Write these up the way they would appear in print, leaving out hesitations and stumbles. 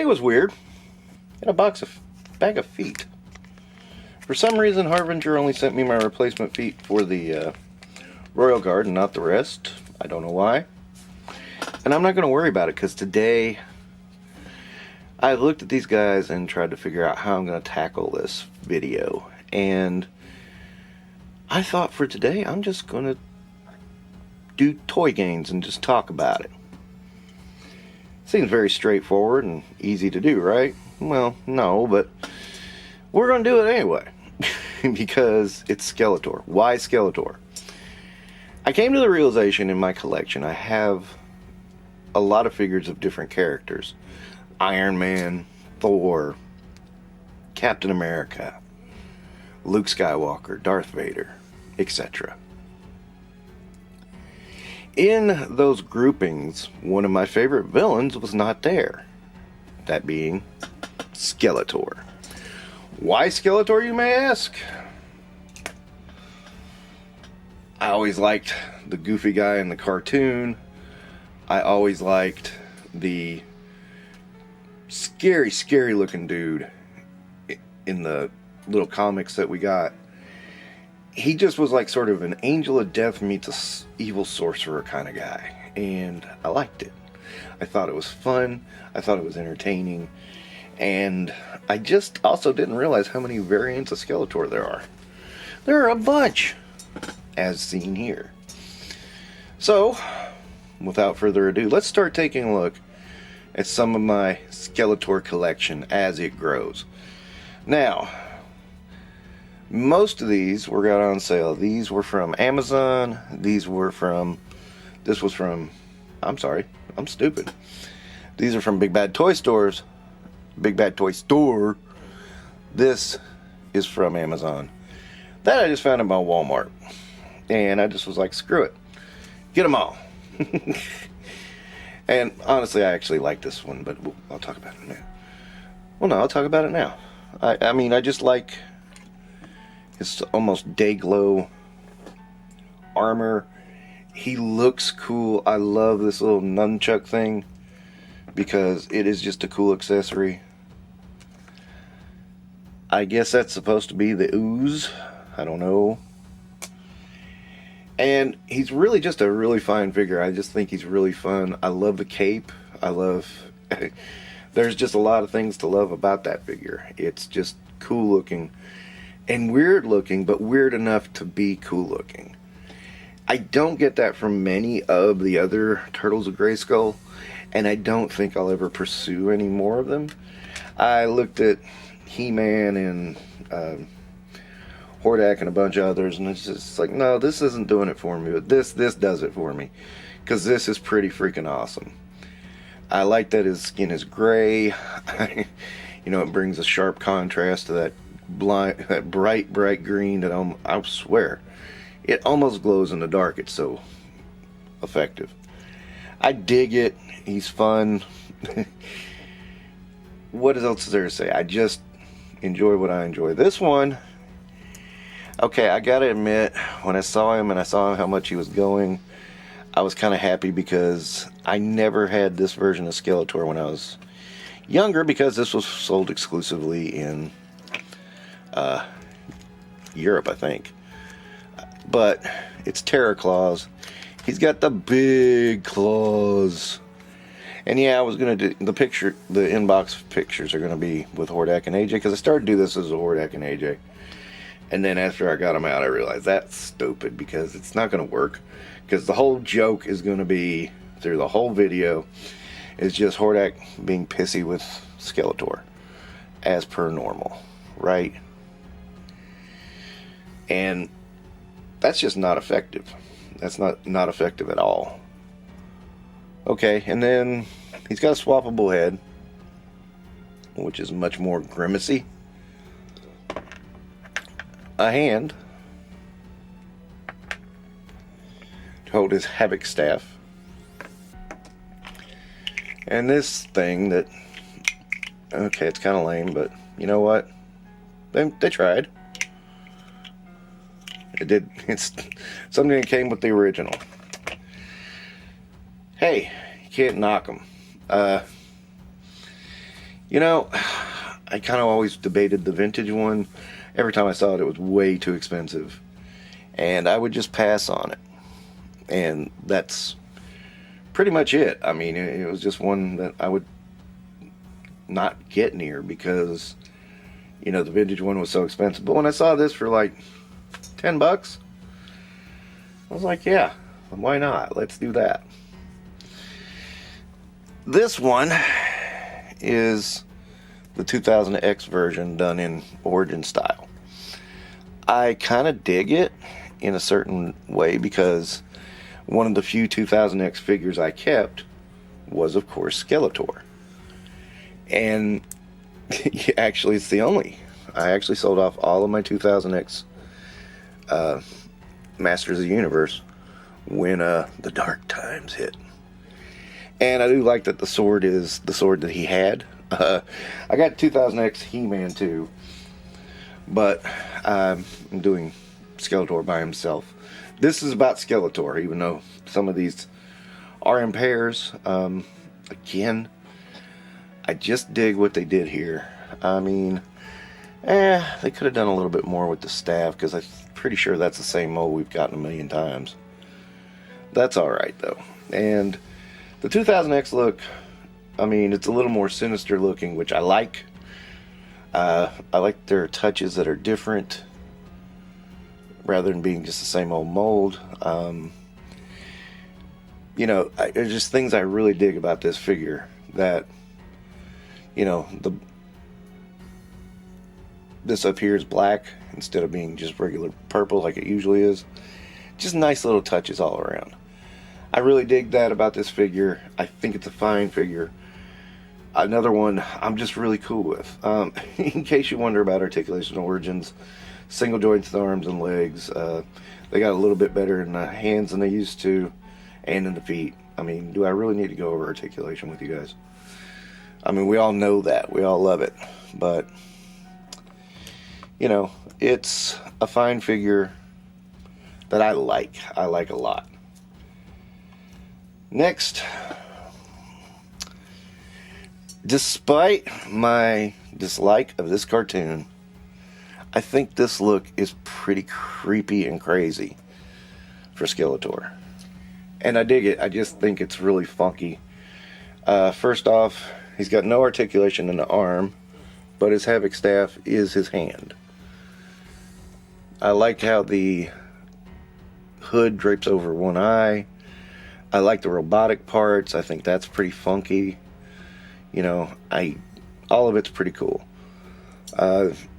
Today was weird. Got a bag of feet. For some reason, Harbinger only sent me my replacement feet for the Royal Guard and not the rest. I don't know why. And I'm not going to worry about it because today I looked at these guys and tried to figure out how I'm going to tackle this video. And I thought for today I'm just going to do toy games and just talk about it. Seems very straightforward and easy to do, right? Well, no, but we're going to do it anyway. Because it's Skeletor. Why Skeletor? I came to the realization in my collection I have a lot of figures of different characters. Iron Man, Thor, Captain America, Luke Skywalker, Darth Vader, etc. In those groupings, one of my favorite villains was not there. That being Skeletor. Why Skeletor, you may ask? I always liked the goofy guy in the cartoon. I always liked the scary looking dude in the little comics that we got. He just was like sort of an angel of death meets a evil sorcerer kind of guy. And I liked it. I thought it was fun. I thought it was entertaining. And I just also didn't realize how many variants of Skeletor there are. There are a bunch, as seen here. So, without further ado, let's start taking a look at some of my Skeletor collection as it grows. Now, most of these were got on sale. These were from Amazon. This was from, I'm sorry, I'm stupid. These are from Big Bad Toy Stores. Big Bad Toy Store. This is from Amazon. That I just found in my Walmart. And I just was like, screw it. Get them all. And honestly, I actually like this one, but I'll talk about it now. Well, no, I'll talk about it now. I mean, I just like his almost day glow armor. He looks cool. I love this little nunchuck thing because it is just a cool accessory. I guess that's supposed to be the ooze. I don't know. And he's really just a really fine figure. I just think he's really fun. I love the cape. There's just a lot of things to love about that figure. It's just cool looking and weird looking, but weird enough to be cool looking. I don't get that from many of the other Turtles of Grayskull, and I don't think I'll ever pursue any more of them. I looked at He-Man and Hordak and a bunch of others, and it's just like, no, this isn't doing it for me, but this does it for me, because this is pretty freaking awesome. I like that his skin is gray. You know, it brings a sharp contrast to that bright green that I swear it almost glows in the dark. It's so effective. I dig it. He's fun. What else is there to say? I just enjoy what I enjoy. This one, okay, I gotta admit, when I saw him and I saw how much he was going, I was kind of happy because I never had this version of Skeletor when I was younger, because this was sold exclusively in Europe, I think. But it's Terror Claws. He's got the big claws. And yeah, I was going to do the inbox pictures are going to be with Hordak and AJ, because I started to do this as a Hordak and AJ. And then after I got them out, I realized that's stupid, because it's not going to work. Because the whole joke is going to be, through the whole video, is just Hordak being pissy with Skeletor, as per normal, right? And that's just not effective. That's not effective at all. Okay, and then he's got a swappable head, which is much more grimacy. A hand to hold his Havoc staff. And this thing that, okay, it's kind of lame, but you know what? They tried. It's something that came with the original. Hey, you can't knock them. You know, I kind of always debated the vintage one. Every time I saw it, it was way too expensive. And I would just pass on it. And that's pretty much it. I mean, it was just one that I would not get near because, you know, the vintage one was so expensive. But when I saw this for like $10, I was like, yeah, why not? Let's do that. This one is the 2000X version done in Origin style. I kind of dig it in a certain way because one of the few 2000X figures I kept was, of course, Skeletor. And actually, it's the only. I actually sold off all of my 2000X Masters of the Universe when the dark times hit. And I do like that the sword is the sword that he had. I got 2000X He-Man too, but I'm doing Skeletor by himself. This is about Skeletor, even though some of these are in pairs. Again, I just dig what they did here. I mean, they could have done a little bit more with the staff, because I'm pretty sure that's the same mold we've gotten a million times. That's alright, though. And the 2000X look, I mean, it's a little more sinister looking, which I like. I like their touches that are different, rather than being just the same old mold. You know, there's just things I really dig about this figure that, you know, this up here is black instead of being just regular purple like it usually is. Just nice little touches all around. I really dig that about this figure. I think it's a fine figure. Another one I'm just really cool with. In case you wonder about articulation origins, single joints in the arms and legs. They got a little bit better in the hands than they used to, and in the feet. I mean, do I really need to go over articulation with you guys? I mean, we all know that. We all love it. But, you know, it's a fine figure that I like. I like a lot. Next, despite my dislike of this cartoon, I think this look is pretty creepy and crazy for Skeletor. And I dig it. I just think it's really funky. First off, he's got no articulation in the arm, but his Havoc staff is his hand. I like how the hood drapes over one eye. I like the robotic parts. I think that's pretty funky. You know, all of it's pretty cool.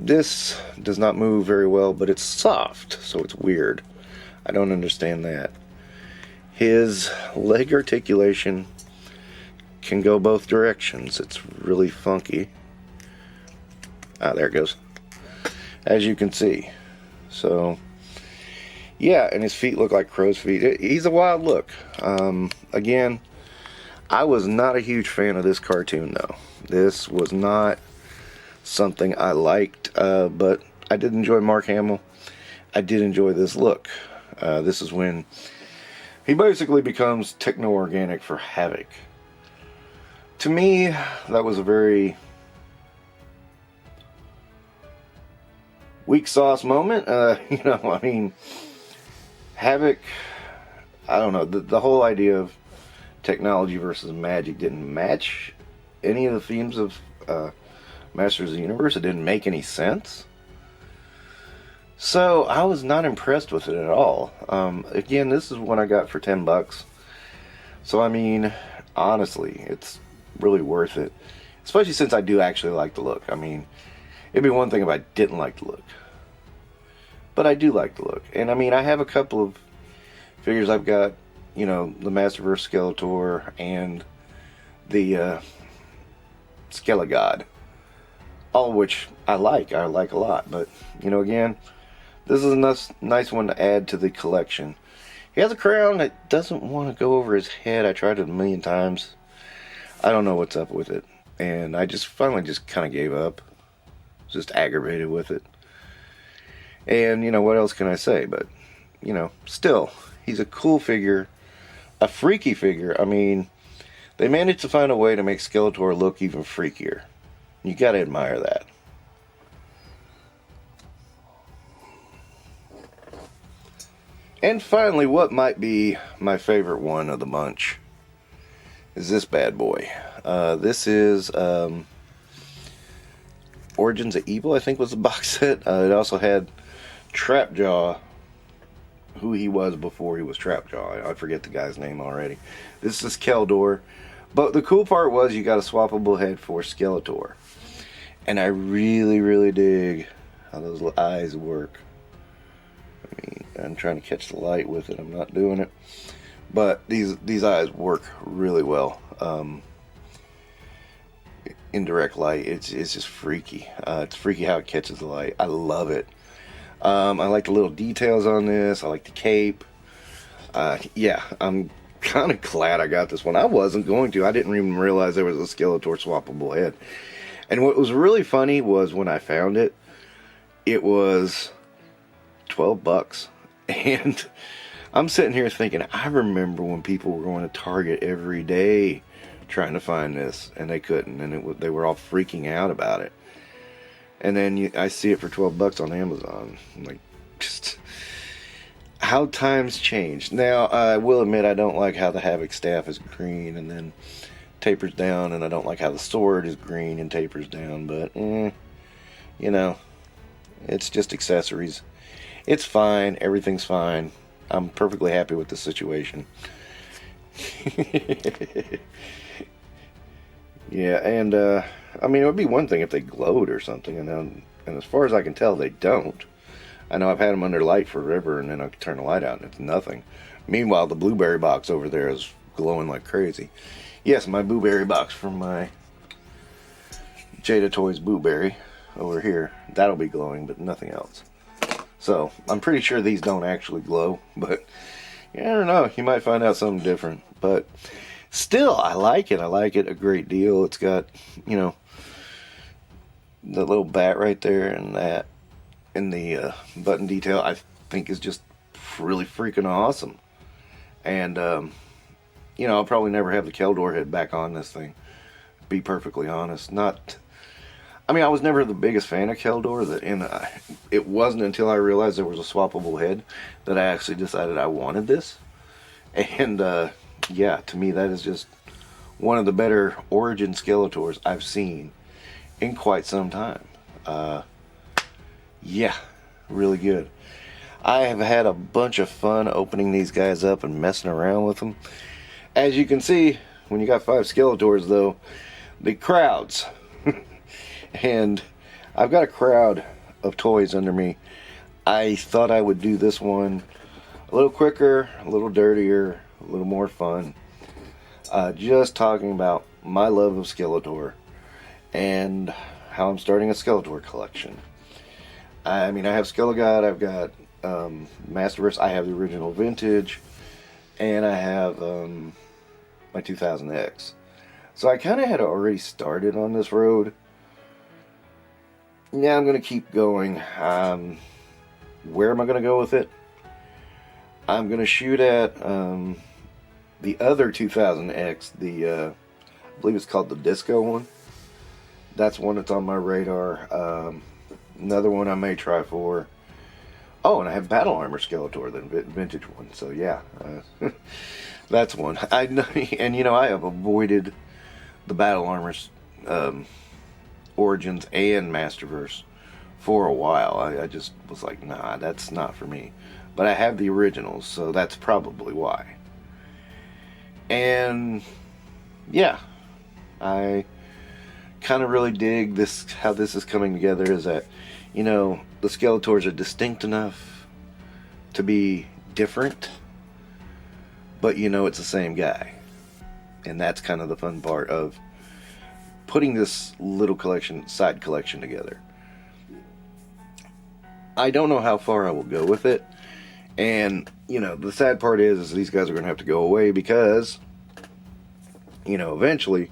This does not move very well, but it's soft, so it's weird. I don't understand that. His leg articulation can go both directions. It's really funky. There it goes. As you can see. So, yeah, and his feet look like crow's feet. He's a wild look. Again, I was not a huge fan of this cartoon, though. This was not something I liked, but I did enjoy Mark Hamill. I did enjoy this look. This is when he basically becomes techno-organic for Havoc. To me, that was a very weak sauce moment. You know, I mean, Havoc, I don't know, the whole idea of technology versus magic didn't match any of the themes of Masters of the Universe. It didn't make any sense. So I was not impressed with it at all. Again, this is one I got for $10. So I mean, honestly, it's really worth it. Especially since I do actually like the look. I mean, it'd be one thing if I didn't like the look. But I do like the look. And I mean, I have a couple of figures. I've got, you know, the Masterverse Skeletor and the Skelegod. All of which I like a lot. But, you know, again, this is a nice one to add to the collection. He has a crown that doesn't want to go over his head. I tried it a million times. I don't know what's up with it. And I just finally just kind of gave up. Just aggravated with it. And, you know, what else can I say? But, you know, still, he's a cool figure. A freaky figure. I mean, they managed to find a way to make Skeletor look even freakier. You gotta admire that. And finally, what might be my favorite one of the bunch is this bad boy. This is Origins of Evil, I think was the box set. It also had Trapjaw, who he was before he was Trapjaw. I forget the guy's name already. This is Skeletor. But the cool part was you got a swappable head for Skeletor. And I really, really dig how those eyes work. I mean, I'm trying to catch the light with it. I'm not doing it. But these eyes work really well. Indirect light, it's just freaky. It's freaky how it catches the light. I love it. I like the little details on this. I like the cape. Yeah, I'm kind of glad I got this one. I wasn't going to. I didn't even realize there was a Skeletor swappable head. And what was really funny was when I found it, it was $12. And I'm sitting here thinking, I remember when people were going to Target every day trying to find this, and they couldn't, and they were all freaking out about it. And then I see it for $12 on Amazon. I'm like, just how times change. Now, I will admit I don't like how the Havoc staff is green and then tapers down, and I don't like how the sword is green and tapers down, but, you know, it's just accessories. It's fine. Everything's fine. I'm perfectly happy with the situation. Yeah, and, I mean, it would be one thing if they glowed or something, and as far as I can tell, they don't. I know I've had them under light forever, and then I turn the light out, and it's nothing. Meanwhile, the blueberry box over there is glowing like crazy. Yes, my blueberry box from my Jada Toys blueberry over here, that'll be glowing, but nothing else. So, I'm pretty sure these don't actually glow, but, yeah, I don't know, you might find out something different, but still, I like it. I like it a great deal. It's got, you know, the little bat right there, and that, and the button detail, I think is just really freaking awesome. And, you know, I'll probably never have the Keldor head back on this thing, to be perfectly honest. I mean, I was never the biggest fan of Keldor, and it wasn't until I realized there was a swappable head that I actually decided I wanted this. And, yeah, to me, that is just one of the better Origin Skeletors I've seen in quite some time. Yeah, really good. I have had a bunch of fun opening these guys up and messing around with them. As you can see, when you got 5 Skeletors, though, the crowds. And I've got a crowd of toys under me. I thought I would do this one a little quicker, a little dirtier, a little more fun. Just talking about my love of Skeletor and how I'm starting a Skeletor collection. I mean, I have Skelegod, I've got Masterverse, I have the original vintage, and I have my 2000X. So I kind of had already started on this road. Now I'm going to keep going. Where am I going to go with it? I'm going to shoot at the other 2000X, I believe it's called the Disco one. That's one that's on my radar. Another one I may try for. Oh, and I have Battle Armor Skeletor, the vintage one. So yeah, that's one. I know, and you know, I have avoided the Battle Armors, Origins and Masterverse for a while. I just was like, nah, that's not for me. But I have the originals, so that's probably why. And yeah, I kind of really dig this, how this is coming together, is that, you know, the Skeletors are distinct enough to be different, but you know it's the same guy. And that's kind of the fun part of putting this little collection, side collection together. I don't know how far I will go with it. And, you know, the sad part is these guys are going to have to go away because, you know, eventually,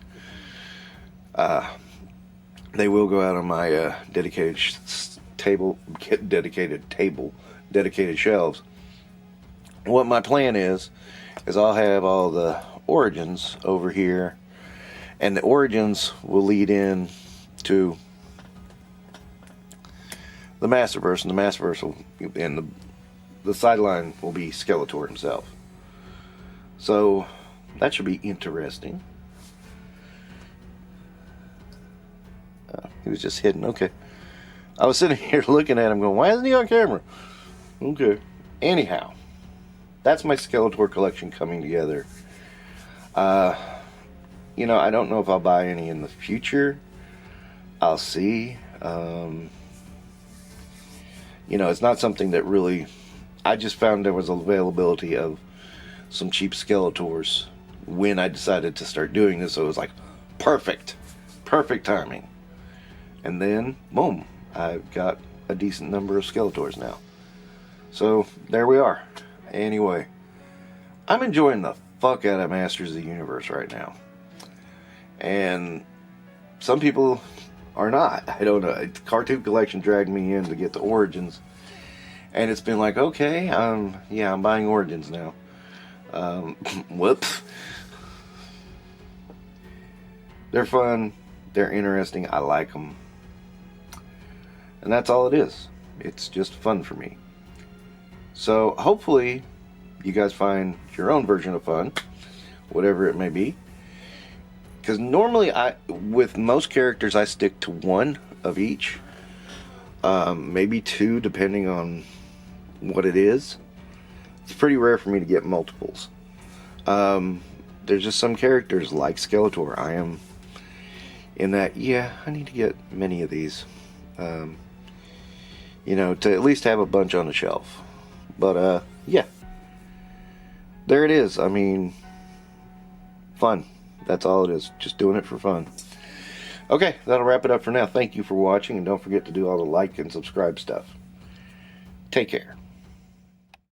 they will go out on my dedicated shelves. What my plan is I'll have all the Origins over here, and the Origins will lead in to the Masterverse, and the Masterverse will, and the sideline will be Skeletor himself. So that should be interesting. He was just hidden. Okay. I was sitting here looking at him going, why isn't he on camera? Okay. Anyhow, that's my Skeletor collection coming together. You know, I don't know if I'll buy any in the future. I'll see. You know, it's not something that really... I just found there was availability of some cheap Skeletors when I decided to start doing this. So it was like, perfect. Perfect timing. And then, boom, I've got a decent number of Skeletors now. So, there we are. Anyway, I'm enjoying the fuck out of Masters of the Universe right now. And some people are not. I don't know. Cartoon Collection dragged me in to get the Origins. And it's been like, okay, yeah, I'm buying Origins now. Whoops. They're fun. They're interesting. I like them. And that's all it is. It's just fun for me. So hopefully you guys find your own version of fun, whatever it may be. Because normally, with most characters, I stick to one of each. Maybe two, depending on what it is. It's pretty rare for me to get multiples. There's just some characters like Skeletor. I am in that, yeah, I need to get many of these. You know, to at least have a bunch on the shelf. But, yeah. There it is. I mean, fun. That's all it is. Just doing it for fun. Okay, that'll wrap it up for now. Thank you for watching, and don't forget to do all the like and subscribe stuff. Take care.